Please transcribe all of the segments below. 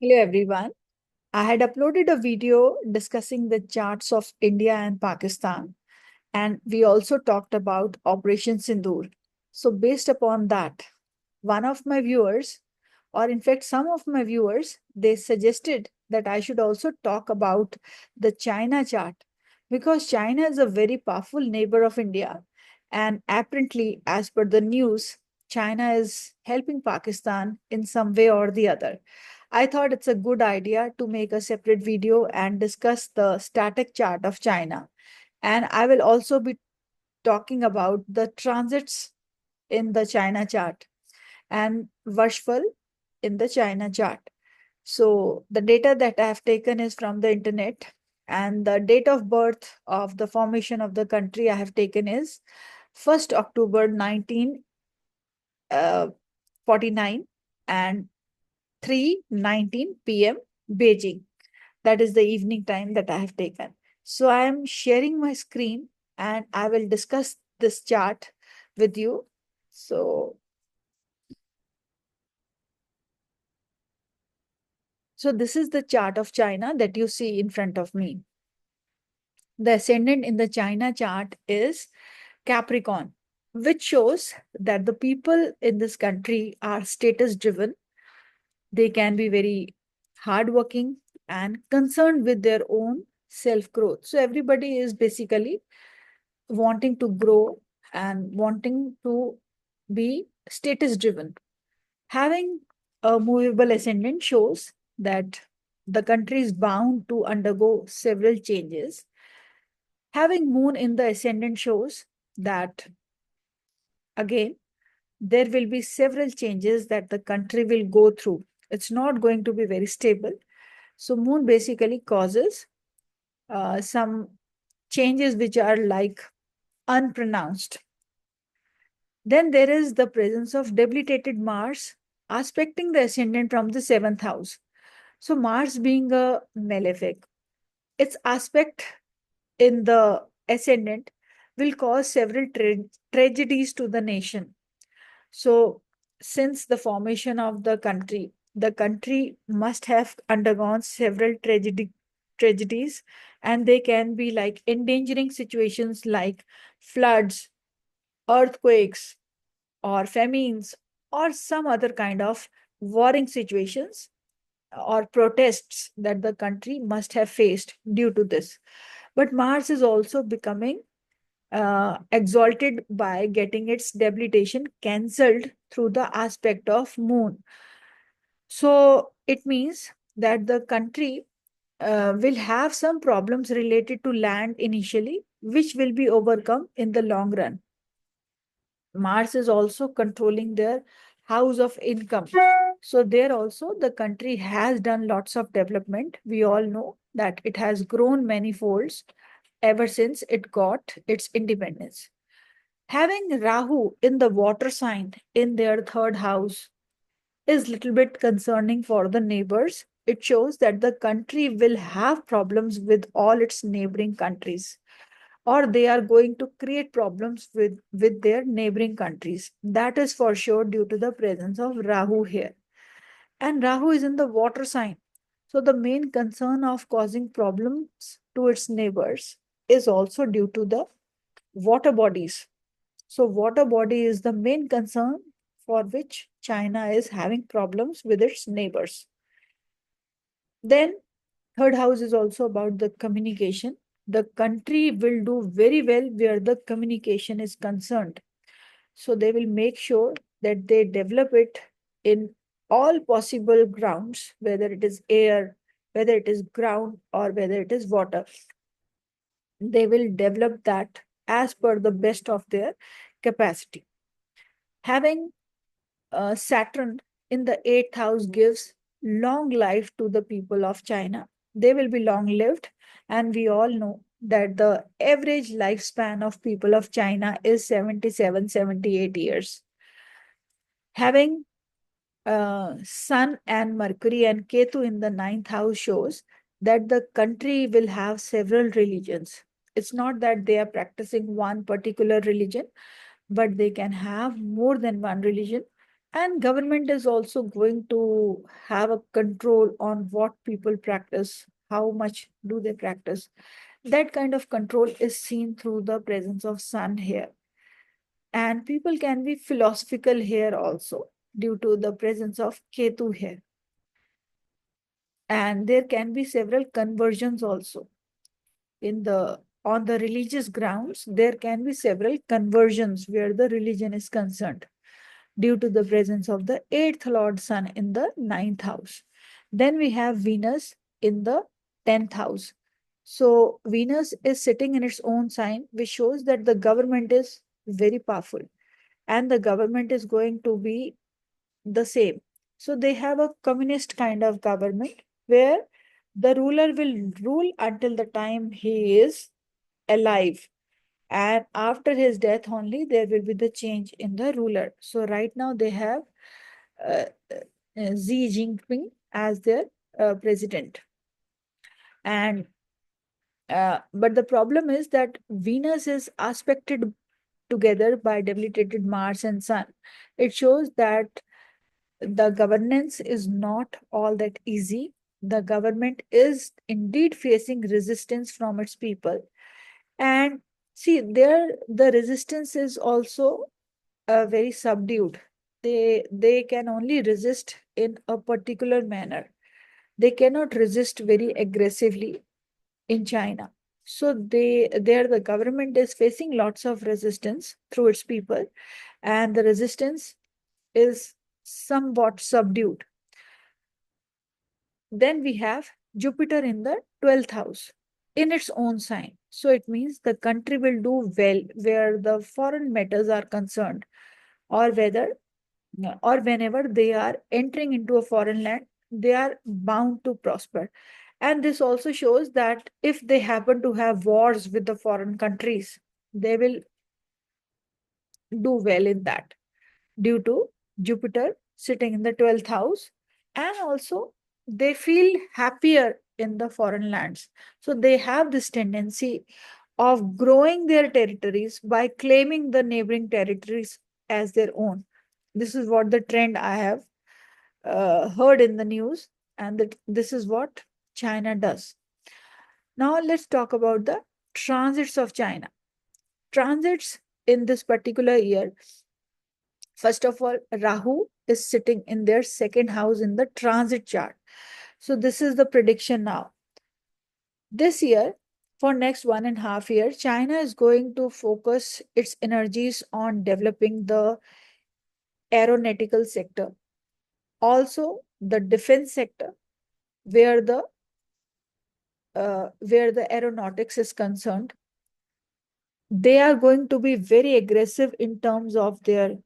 Hello everyone. I had uploaded a video discussing the charts of India and Pakistan, and we also talked about Operation Sindoor. So, based upon that, one of my viewers, or in fact, some of my viewers, they suggested that I should also talk about the China chart because China is a very powerful neighbor of India. And apparently, as per the news, China is helping Pakistan in some way or the other. I thought it's a good idea to make a separate video and discuss the static chart of China. And I will also be talking about the transits in the China chart and Varshfal in the China chart. So the data that I have taken is from the internet, and the date of birth of the formation of the country I have taken is 1st October 1949 and 3:19 p.m. Beijing. That is the evening time that I have taken. So I am sharing my screen and I will discuss this chart with you. So this is the chart of China that you see in front of me. The ascendant in the China chart is Capricorn, which shows that the people in this country are status driven. They can be very hardworking and concerned with their own self growth. So everybody is basically wanting to grow and wanting to be status driven. Having a movable ascendant shows that the country is bound to undergo several changes. Having moon in the ascendant shows that, again, there will be several changes that the country will go through. It's not going to be very stable. So, moon basically causes some changes which are like unpronounced. Then there is the presence of debilitated Mars aspecting the ascendant from the seventh house. So, Mars being a malefic, its aspect in the ascendant will cause several tragedies to the nation. So, since the formation of the country must have undergone several tragedies, and they can be like endangering situations like floods, earthquakes, or famines, or some other kind of warring situations or protests that the country must have faced due to this. But Mars is also becoming exalted by getting its debilitation cancelled through the aspect of moon. So it means that the country will have some problems related to land initially, which will be overcome in the long run. Mars is also controlling their house of income. So there also the country has done lots of development. We all know that it has grown many folds ever since it got its independence. Having Rahu in the water sign in their third house is little bit concerning for the neighbors. It shows that the country will have problems with all its neighboring countries, or they are going to create problems with their neighboring countries. That is for sure due to the presence of Rahu here. And Rahu is in the water sign. So the main concern of causing problems to its neighbors is also due to the water bodies. So water body is the main concern for which China is having problems with its neighbors. Then third house is also about the communication. The country will do very well where the communication is concerned. So they will make sure that they develop it in all possible grounds, whether it is air, whether it is ground, or whether it is water. They will develop that as per the best of their capacity. Having Saturn in the eighth house gives long life to the people of China. They will be long lived, and we all know that the average lifespan of people of China is 77, 78 years. Having Sun and Mercury and Ketu in the ninth house shows that the country will have several religions. It's not that they are practicing one particular religion, but they can have more than one religion. And government is also going to have a control on what people practice, how much do they practice. That kind of control is seen through the presence of sun here. And people can be philosophical here also due to the presence of Ketu here. And there can be several conversions also. On the religious grounds, there can be several conversions where the religion is concerned due to the presence of the eighth Lord Sun in the ninth house. Then we have Venus in the 10th house. So Venus is sitting in its own sign, which shows that the government is very powerful and the government is going to be the same. So they have a communist kind of government where the ruler will rule until the time he is alive. And after his death only, there will be the change in the ruler. So right now they have uh, Xi Jinping as their president. And but the problem is that Venus is aspected together by debilitated Mars and Sun. It shows that the governance is not all that easy. The government is indeed facing resistance from its people. And see, there the resistance is also very subdued. They can only resist in a particular manner. They cannot resist very aggressively in China. So there the government is facing lots of resistance through its people, and the resistance is somewhat subdued. Then we have Jupiter in the 12th house in its own sign. So it means the country will do well where the foreign matters are concerned, or whether or whenever they are entering into a foreign land, they are bound to prosper. And this also shows that if they happen to have wars with the foreign countries, they will do well in that due to Jupiter sitting in the 12th house. And also, they feel happier in the foreign lands. So they have this tendency of growing their territories by claiming the neighboring territories as their own. This is what the trend I have heard in the news, and that this is what China does. Now let's talk about the transits of China. Transits in this particular year. First of all, Rahu is sitting in their second house in the transit chart. So this is the prediction now. This year, for next 1.5 years, China is going to focus its energies on developing the aeronautical sector, also the defense sector, where the aeronautics is concerned. They are going to be very aggressive in terms of their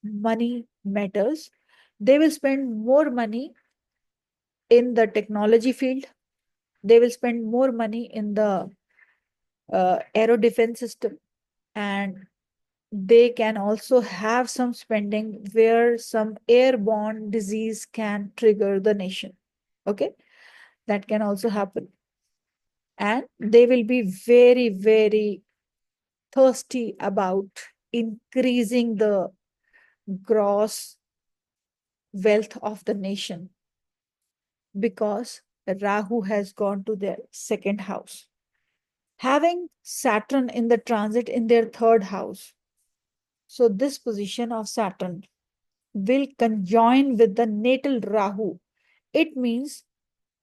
money matters. They will spend more money in the technology field. They will spend more money in the aero defense system, and they can also have some spending where some airborne disease can trigger the nation. Okay, that can also happen. And they will be very, very thirsty about increasing the gross wealth of the nation because Rahu has gone to their second house. Having Saturn in the transit in their third house. So this position of Saturn will conjoin with the natal Rahu. It means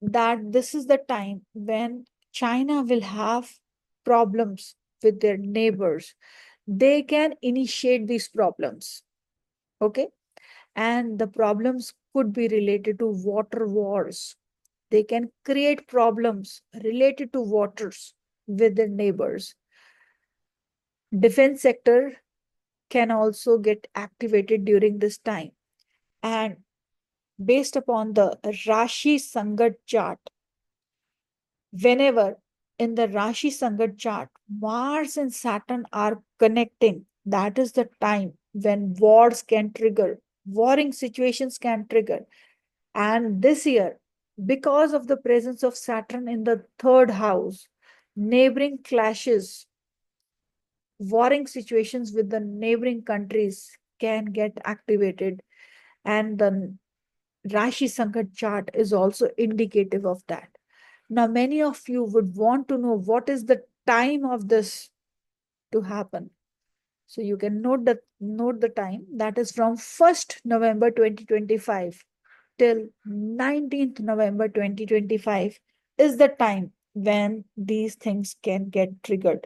that this is the time when China will have problems with their neighbors. They can initiate these problems. Okay. And the problems could be related to water wars. They can create problems related to waters with their neighbors. Defense sector can also get activated during this time. And based upon the Rashi Sangat chart, whenever in the Rashi Sangat chart, Mars and Saturn are connecting, that is the time when wars can trigger, warring situations can trigger. And this year, because of the presence of Saturn in the third house, neighboring clashes, warring situations with the neighboring countries can get activated. And the Rashi Sankat chart is also indicative of that. Now, many of you would want to know what is the time of this to happen. So you can note the time, that is from 1st November 2025 till 19th November 2025 is the time when these things can get triggered.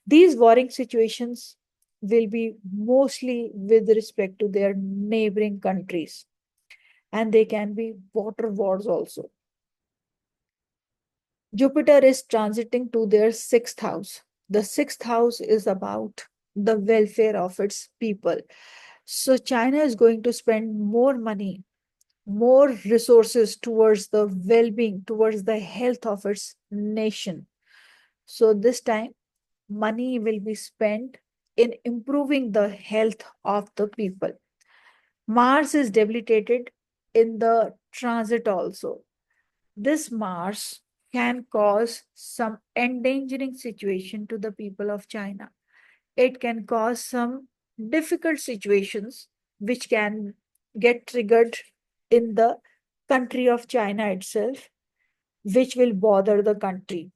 These warring situations will be mostly with respect to their neighboring countries, and they can be water wars also. Jupiter is transiting to their sixth house. The sixth house is about the welfare of its people. So China is going to spend more money, more resources towards the well-being, towards the health of its nation. So this time, money will be spent in improving the health of the people. Mars is debilitated in the transit also. This Mars can cause some endangering situation to the people of China. It can cause some difficult situations which can get triggered in the country of China itself, which will bother the country,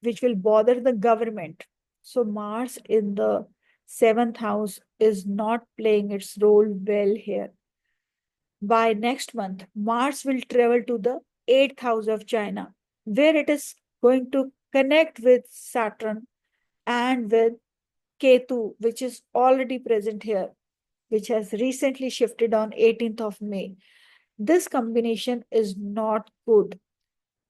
which will bother the government. So Mars in the seventh house is not playing its role well here. By next month, Mars will travel to the eighth house of China, where it is going to connect with Saturn and with Ketu, which is already present here, which has recently shifted on 18th of May. This combination is not good.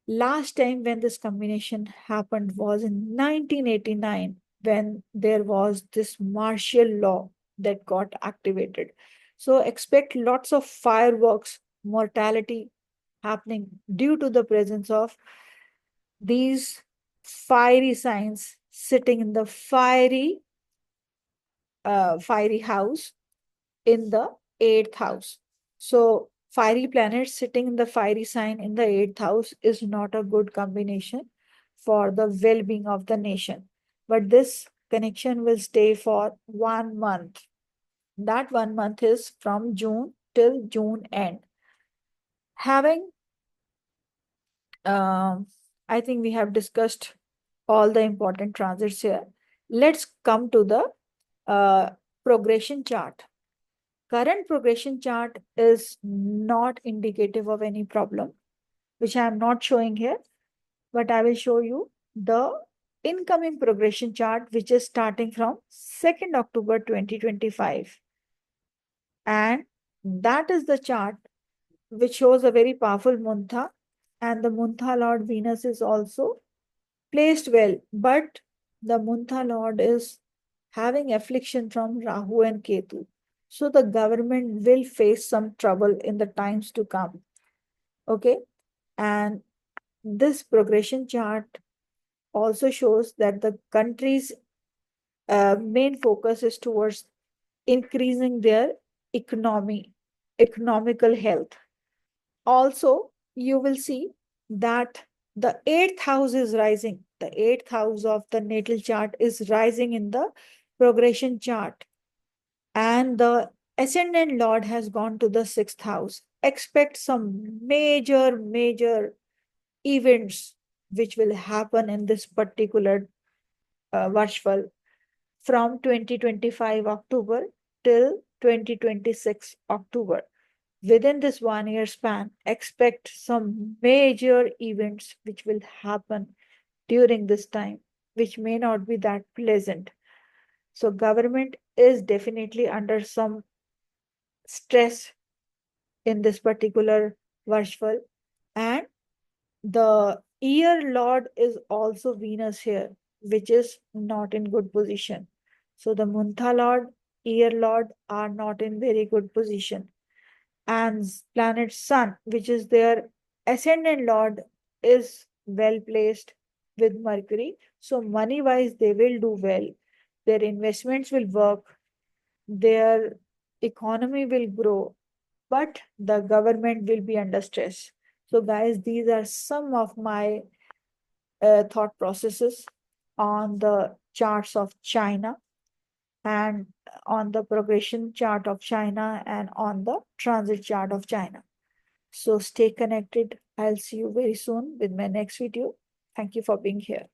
Last time when this combination happened was in 1989, when there was this martial law that got activated. So expect lots of fireworks, mortality happening due to the presence of these fiery signs sitting in the fiery house in the eighth house. So fiery planet sitting in the fiery sign in the eighth house is not a good combination for the well-being of the nation. But this connection will stay for 1 month. That 1 month is from June till June end. Having, I think we have discussed all the important transits here. Let's come to the progression chart. Current progression chart is not indicative of any problem, which I am not showing here, but I will show you the incoming progression chart, which is starting from 2nd October 2025. And that is the chart which shows a very powerful Muntha, and the Muntha Lord Venus is also placed well, but the Muntha Lord is having affliction from Rahu and Ketu. So the government will face some trouble in the times to come. Okay. And this progression chart also shows that the country's main focus is towards increasing their economical health. Also, you will see that the eighth house is rising. The eighth house of the natal chart is rising in the progression chart. And the ascendant lord has gone to the sixth house. Expect some major events which will happen in this particular Varshfal from 2025 October till 2026 October. Within this 1 year span, expect some major events which will happen during this time, which may not be that pleasant. So government is definitely under some stress in this particular Varshfal. And the year lord is also Venus here, which is not in good position. So the Muntha lord, year lord are not in very good position. And planet Sun, which is their ascendant lord, is well placed with Mercury. So money wise, they will do well. Their investments will work. Their economy will grow, but the government will be under stress. So guys, these are some of my thought processes on the charts of China. and on the progression chart of China and on the transit chart of China. So stay connected. I'll see you very soon with my next video. Thank you for being here.